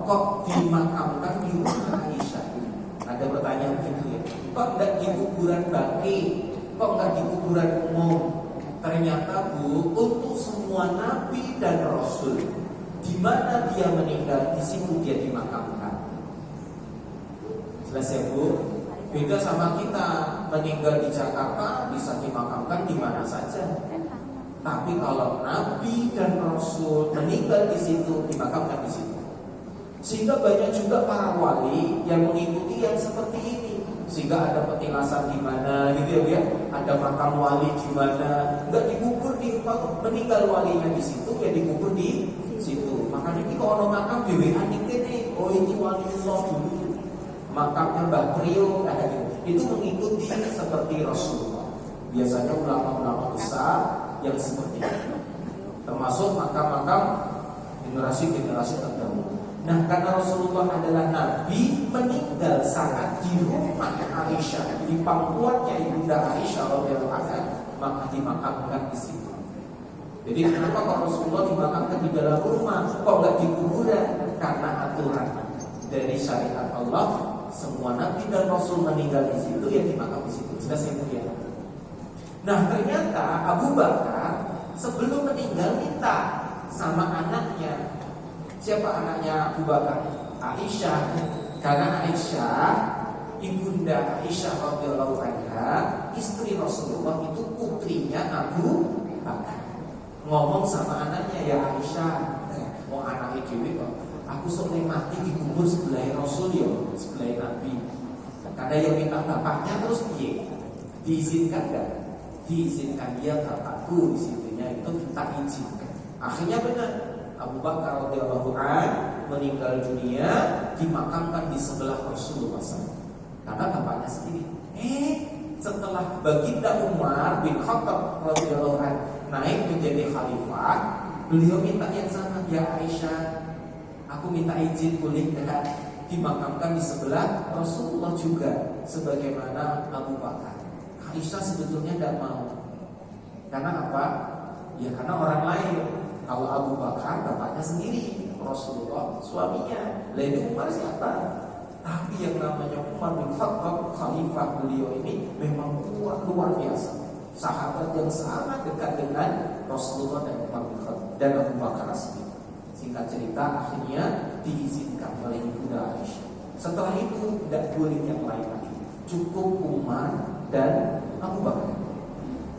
kok dimakamkan di rumah Aisyah? Ada pertanyaan gitu ya. Kok enggak di kuburan baki? Kok enggak di kuburan umum? Ternyata Bu, untuk semua nabi dan rasul, di mana dia meninggal, di situ dia dimakamkan. Jelas ya Bu? Beda sama kita, meninggal di Jakarta bisa dimakamkan di mana saja. Tapi kalau nabi dan rasul meninggal di situ, dimakamkan di situ. Sehingga banyak juga para wali yang mengikuti yang seperti ini. Sehingga ada petilasan di mana gitu ya, ada makam wali di mana, enggak dikubur di meninggal walinya di situ, ya dikubur di situ. Makanya kita kalau makam dewean ini, oh itu waliullah dulu. Makamnya Mbah Priyo itu mengikuti seperti Rasulullah. Biasanya ulama-ulama besar yang seperti itu, termasuk makam-makam generasi-generasi terdahulu. Nah, karena Rasulullah adalah Nabi, meninggal saat di rumah Aisyah, di pangkuannya Ibunda Aisyah radhiyallahu anha, maka dimakamkan di situ. Jadi kenapa kalau Rasulullah dimakamkan di dalam rumah, kok nggak di kuburan? Karena aturan dari syariat Allah, semua Nabi dan Rasul meninggal di situ, ya dimakam di situ. Jelas itu ya. Nah, ternyata Abu Bakar sebelum meninggal minta sama anaknya. Siapa anaknya Abu Bakar? Aisyah. Karena Aisyah, ibunda Aisyah radhiyallahu anha, istri Rasulullah, itu putrinya Abu Bakar. Ngomong sama anaknya, ya Aisyah, mau anaknya dewi kok, aku sok mati dikubur sebelah Rasul ya, sebelah Nabi. Karena yang minta bapaknya terus dia diizinkan gak? Diizinkan, dia bapakku, disitunya itu tak izinkan. Akhirnya benar, Abu Bakar radhiyallahu anhu meninggal dunia, dimakamkan di sebelah Rasulullah SAW. Karena bapaknya sendiri. Setelah Baginda Umar bin Khattab radhiyallahu anhu naik menjadi khalifah, beliau minta yang sama, ya Aisyah, aku minta izin boleh enggak dimakamkan di sebelah Rasulullah juga, sebagaimana Abu Bakar. Aisyah sebetulnya tidak mau. Karena apa? Ya karena orang lain. Kalau Abu Bakar bapaknya sendiri, Rasulullah suaminya. Lalu Umar siapa? Tapi yang namanya Umar bin Khattab, khalifah beliau ini memang kuat luar biasa. Sahabat yang sangat dekat dengan Rasulullah dan Umar bin Khattab dan Abu Bakar sendiri. Singkat cerita, akhirnya diizinkan oleh Ibunda Aisyah. Setelah itu tidak boleh yang lain lagi, cukup Umar dan Abu Bakar.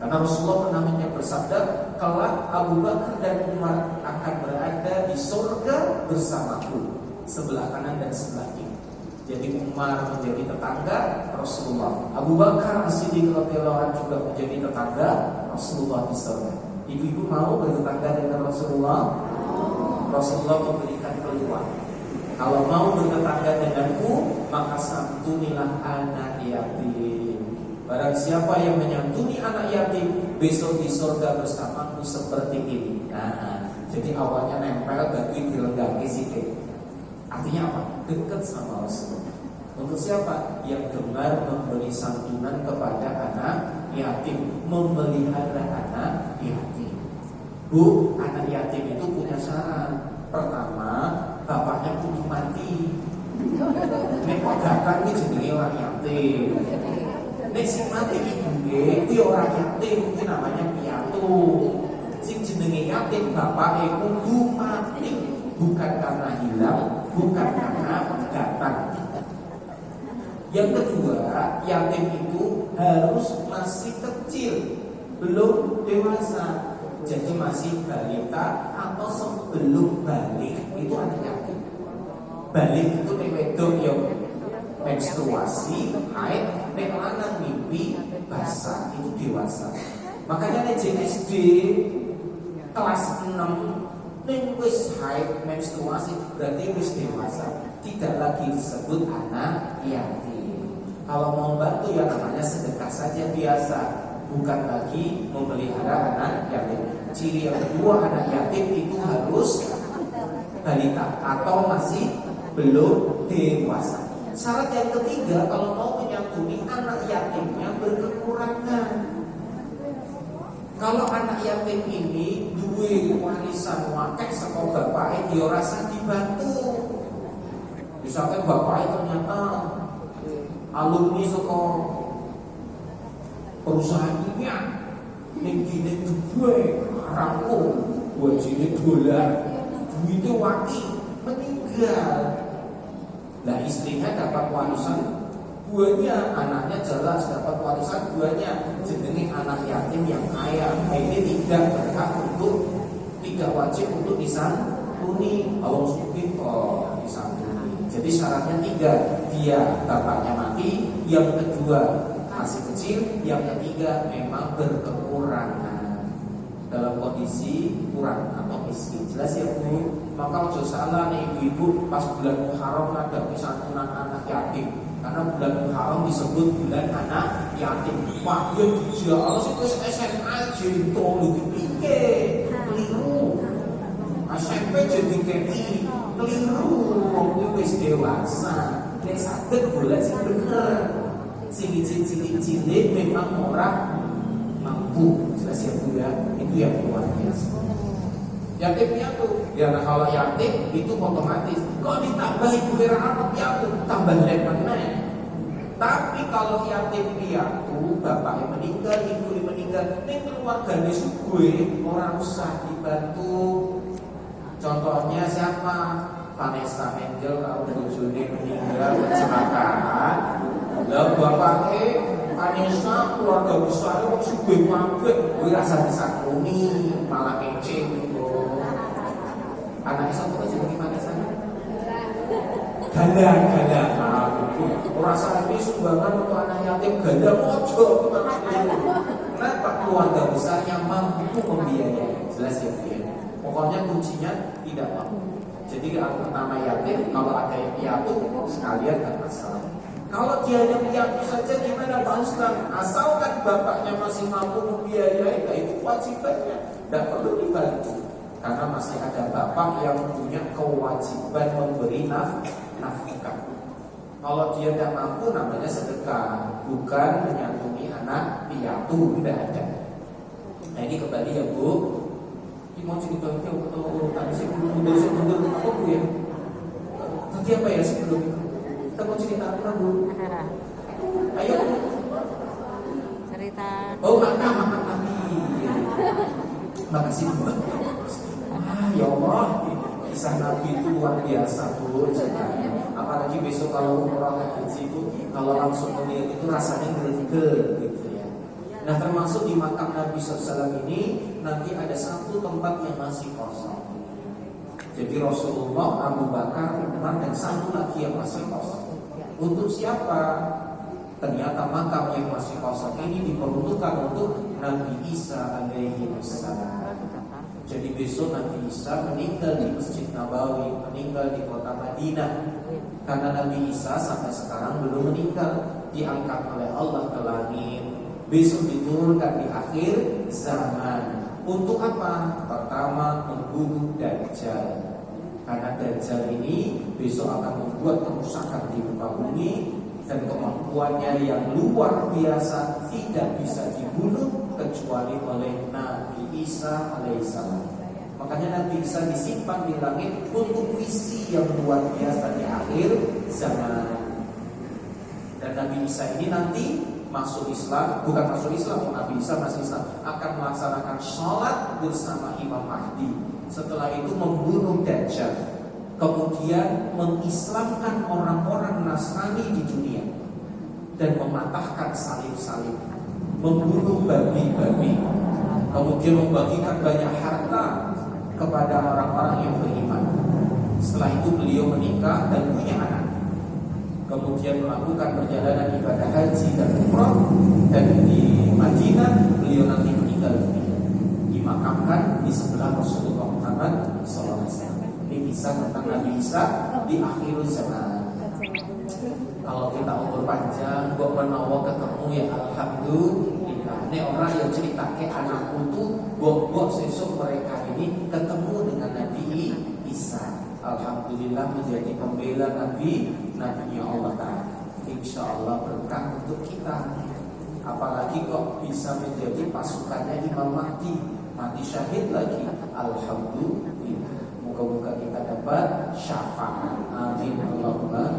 Karena Rasulullah namanya bersabda, kelak Abu Bakar dan Umar akan berada di surga bersamaku, sebelah kanan dan sebelah kiri. Jadi Umar menjadi tetangga Rasulullah, Abu Bakar As-Siddiq radhiyallahu anhu juga menjadi tetangga Rasulullah di surga. Ibu-ibu mau bertetangga dengan Rasulullah? Rasulullah memberikan peluang. Kalau mau bertetangga denganku, maka santunilah anak yatim. Barang siapa yang menyantuni anak yatim, besok di surga bersamaku seperti ini. Nah, jadi awalnya nempel tapi dilengkapi sikit. Artinya apa? Dekat sama Rasulullah. Untuk siapa? Yang gemar memberi santunan kepada anak yatim, memelihara anak yatim. Bu, anak yatim itu punya syarat. Pertama, bapaknya kudu mati. Nek kok gakang iki jenenge orang yatim. Nek sing mati ibuke kuwi orang yatim, kuwi namanya piatu. Sing jenenge yatim bapake kudu mati, bukan karena hilang, bukan karena datang. Yang kedua, yatim itu harus masih kecil, belum dewasa. Jadi masih balita atau sebelum balik, itu anak yatim. Balik itu nek wedok yang menstruasi, haid, nek lanang mimpi basah, itu dewasa. Makanya nek SD kelas 6 nek wis haid menstruasi berarti wis dewasa, tidak lagi disebut anak yatim. Kalau mau bantu ya namanya sedekah saja biasa, bukan lagi memelihara anak yatim. Ciri yang kedua, anak yatim itu harus balita atau masih belum dewasa. Syarat yang ketiga, kalau mau menyantuni anak yatimnya berkekurangan. Kalau anak yatim ini duwe warisan wakil saka bapake, dia rasa dibantu. Misalkan bapaknya ternyata alumni sekolah perusahaan minyak, ning gue rangkul wajine dolar, duitnya wati meninggal. Nah istrinya dapat warisan buahnya, anaknya jelas dapat warisan buahnya, jenenge anak yatim yang kaya. Ini tidak berhak untuk, tidak wajib untuk disantuni. Awang sugih kok disantuni. Jadi syaratnya 3, dia bapaknya mati, yang kedua masih kecil, yang ketiga memang berkekurangan dalam kondisi kurang atau miskin. Jelas ya Bu? Maka ojo salah nih ibu-ibu pas bulan Muharram ada santunan anak yatim. Karena bulan Muharram disebut bulan anak yatim. Wah, ya dia harus itu SMA jadi tolu dipikir keliru. SMP jadi KI keliru. Wong wis dewasa. Nek saged golek sing bener. Sing cilik-cilik memang ora mampu. Jelas ya Bu ya. Itu yang luar biasa. Yatim piatu, ya nah kalau yatim itu otomatis. Kok ditambah ibu anak piatu, tambah jelek. Tapi kalau yatim piatu, bapaknya meninggal, ibu meninggal, ini keluarganya sugue, orang usah dibantu. Contohnya siapa? Vanessa Angel, kalau bojone meninggal kecelakaan. Lah bapaknya Vanessa keluarga besar kok sugue mabek, gue rasa disakuni, malah kece gitu. Anaknya satu aja bagaimana sana? Ganda. Rasa ini sumbangan untuk anak yatim ganda mojo gimana? Kenapa keluarga besarnya mampu membiayai? Jelas ya, ya. Pokoknya kuncinya tidak mampu. Jadi nama yatim kalau ada yang piatu sekalian gak masalah. Kalau dia hanya piatu saja gimana Pak Ustaz? Asalkan bapaknya masih mampu membiayai, nah itu wajibannya, tidak perlu dibantu. Karena masih ada bapak yang punya kewajiban memberi nafkah. Kalau dia tidak mampu namanya sedekah, bukan menyantuni anak piatu, tidak ada. Nah ini kembali ya Bu. Ini mau cerita atau tadi saya mundur apa Bu ya? Tadi apa ya sebelum itu? Kita mau cerita apa Bu? Ayo Bu. Cerita. Oh makan tadi. Makasih Bu. Ya Allah, kisah Nabi itu luar biasa Bu. Apalagi besok kalau orang haji itu, kalau langsung melihat itu rasanya greget gitu ya. Nah termasuk di makam Nabi SAW ini nanti ada satu tempat yang masih kosong. Jadi Rasulullah, Abu Bakar, Umar dan satu lagi yang masih kosong. Untuk siapa? Ternyata makam yang masih kosong ini diperuntukkan untuk Nabi Isa alaihi wassalam. Jadi besok Nabi Isa meninggal di Masjid Nabawi, meninggal di kota Madinah. Karena Nabi Isa sampai sekarang belum meninggal, diangkat oleh Allah ke langit. Besok diturunkan di akhir zaman. Untuk apa? Pertama, membunuh Dajjal. Karena Dajjal ini besok akan membuat kerusakan di muka bumi, dan kemampuannya yang luar biasa tidak bisa dibunuh kecuali oleh Nabi Isa alaihissalam. Makanya Nabi Isa disimpan di langit untuk misi yang luar biasa di akhir zaman. Dan Nabi Isa ini nanti masuk Islam, bukan masuk Islam, Nabi Isa masih Islam, akan melaksanakan sholat bersama Imam Mahdi. Setelah itu membunuh Dajjal, kemudian mengislamkan orang-orang Nasrani di dunia dan mematahkan salib-salib, membunuh babi-babi, kemudian membagikan banyak harta kepada orang-orang yang beriman. Setelah itu beliau menikah dan punya anak, kemudian melakukan perjalanan ibadah haji dan umrah, dan di Madinah beliau nanti meninggal dunia, dimakamkan di sebelah Rasulullah Muhammad SAW. Ini kisah tentang Nabi Isa di akhir zaman. Kalau kita umur panjang, kok menawa ketemu ya alhamdulillah. Ini orang yang cerita ke anak putu, bok sesuk mereka ini ketemu dengan Nabi Isa. Alhamdulillah menjadi pembela Nabi Allah Ta'ala. Insya Allah berkah untuk kita. Apalagi kok bisa menjadi pasukannya Imam Mahdi, mati syahid lagi. Alhamdulillah. Moga-moga kita dapat syafaat. Amin Allahumma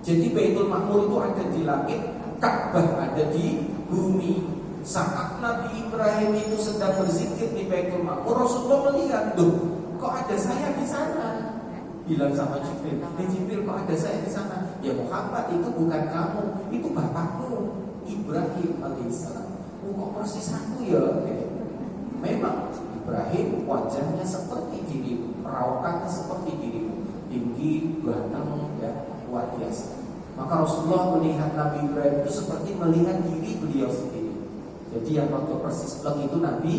Jadi Baitul Ma'mur itu ada di langit, Ka'bah ada di bumi. Saat Nabi Ibrahim itu sedang berzikir di Baitul Ma'mur, Rasulullah melihat, loh, kok ada saya di sana? Bilang sama Jibril, Jibril, kok ada saya di sana? Ya Muhammad, itu bukan kamu, itu bapakmu Ibrahim alaihissalam. Kok persis aku ya? Memang Ibrahim wajahnya seperti dirimu, perawakannya seperti dirimu, tinggi, ganteng, ya, luar biasa. Maka Rasulullah melihat Nabi Ibrahim itu seperti melihat diri beliau sendiri. Jadi yang waktu persis itu Nabi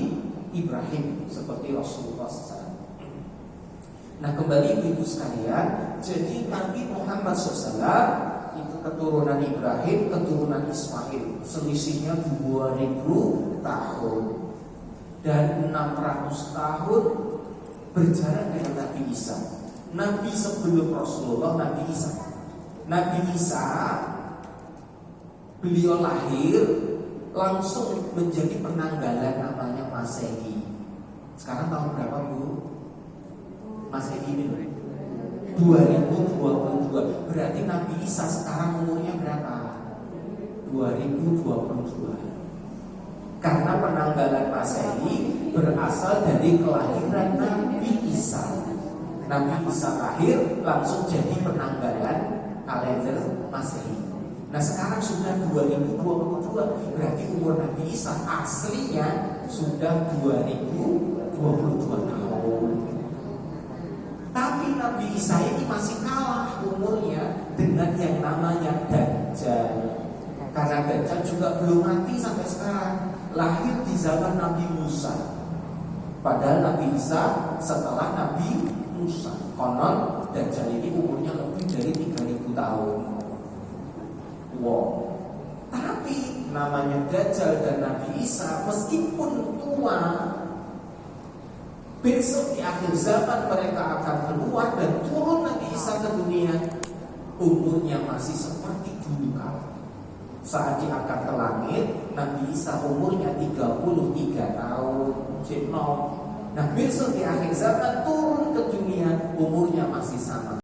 Ibrahim seperti Rasulullah SAW. Nah kembali ibu sekalian, jadi Nabi Muhammad SAW itu keturunan Ibrahim, keturunan Ismail, selisihnya 2000 tahun dan 600 tahun berjarak dengan Nabi Isa. Nabi sebelum Rasulullah, Nabi Isa. Nabi Isa beliau lahir langsung menjadi penanggalan namanya Masehi. Sekarang tahun berapa Bu? Masehi ini 2022. Berarti Nabi Isa sekarang umurnya berapa? 2022. Karena penanggalan Masehi berasal dari kelahiran Nabi Isa. Nabi Isa lahir langsung jadi penanggalan kalender Masehi. Nah sekarang sudah 2022, berarti umur Nabi Isa aslinya sudah 2022 tahun. Tapi Nabi Isa ini masih kalah umurnya dengan yang namanya Dajjal. Karena Dajjal juga belum mati sampai sekarang, lahir di zaman Nabi Musa. Padahal Nabi Isa setelah Nabi Musa. Konon Dajjal ini umurnya lebih dari 3000 tahun. Wow. Tapi namanya Dajjal dan Nabi Isa meskipun tua, besok di akhir zaman mereka akan keluar dan turun Nabi Isa ke dunia, umurnya masih seperti dulu kala. Saat diangkat ke langit, Nabi Isa umurnya 33 tahun. Nah besok di akhir zaman turun ke dunia, umurnya masih sama.